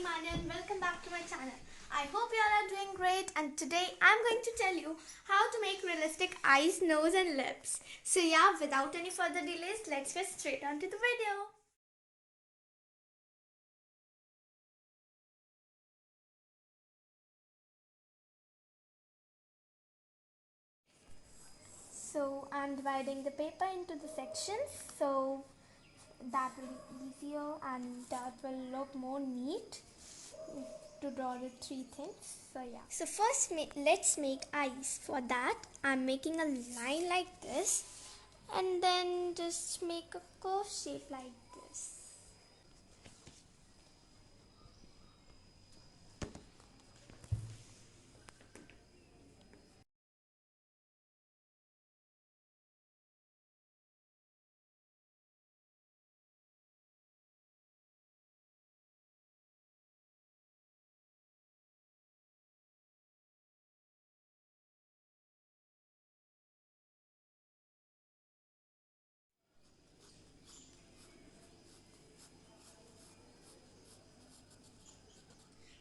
Manya and welcome back to my channel. I hope you all are doing great, and today I'm going to tell you how to make realistic eyes, nose and lips. So yeah, without any further delays, let's get straight on to the video. So I'm dividing the paper into the sections so that will be easier and that will look more neat to draw the three things. So yeah. So first let's make eyes. For that I'm making a line like this and then just make a curve shape like this.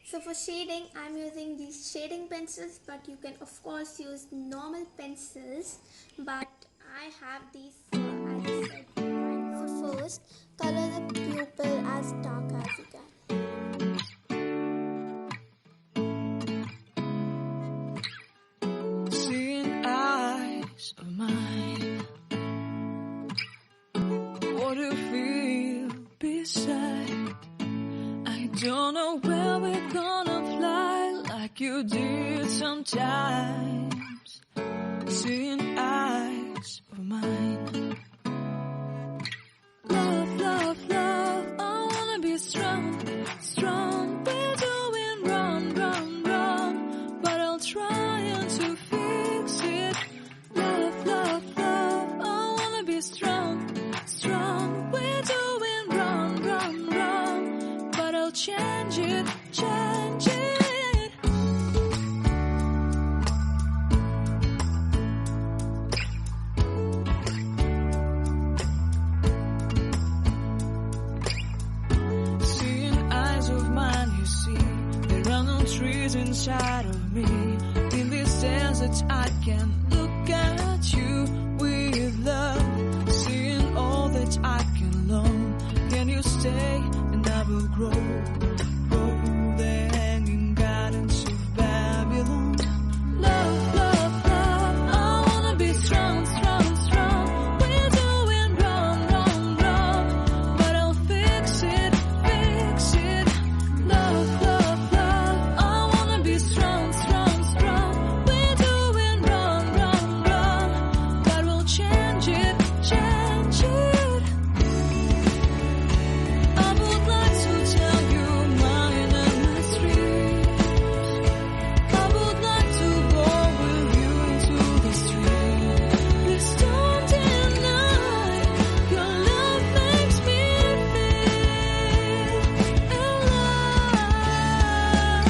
So for shading, I'm using these shading pencils, but you can of course use normal pencils, but I have these as I said. So first, color the pupil as dark as you can. Seeing eyes of mine, what do you feel beside? I don't know where we're gonna fly like you did sometimes. Seeing eyes of mine. Love, love, love, I wanna be strong, strong. We're doing wrong, wrong, wrong, but I'll try to fix it. Love, love, love, I wanna be strong, strong. We're doing wrong, wrong, wrong, but I'll change it, change it. Seeing eyes of mine, you see, there are no trees inside of me. In this desert, I can look at you with love. Seeing all that I can learn. Can you stay and I will grow? Grow the hanging gardens of Babylon. Love, love, love, I wanna be strong, strong, strong. We're doing wrong, wrong, wrong, but I'll fix it, fix it. Love, love, love, I wanna be strong, strong, strong. We're doing wrong, wrong, wrong, but we'll change it, change it. I would like to tell you mine and my streets. I would like to go with you into the street. Please don't deny your love makes me feel alive.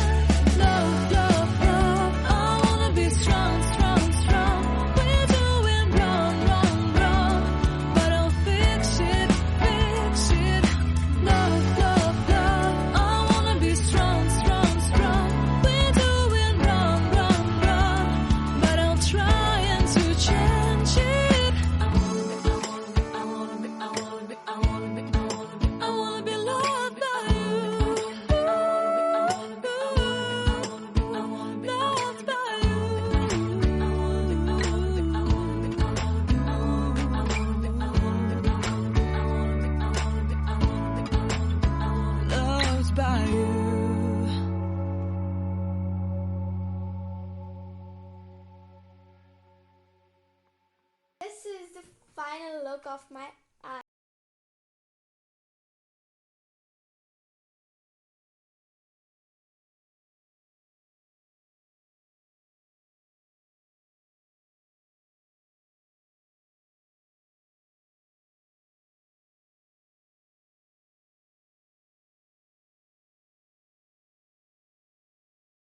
Love, love, love, I wanna be strong, strong, strong. We're doing wrong, wrong, wrong, but I'll fix it, fix it. Love, love, love, I wanna be strong, strong, strong. We're doing wrong, wrong, wrong, but I'll try to change it. I wanna be loved by you. Loved by you. Loved by you. This is the final look of my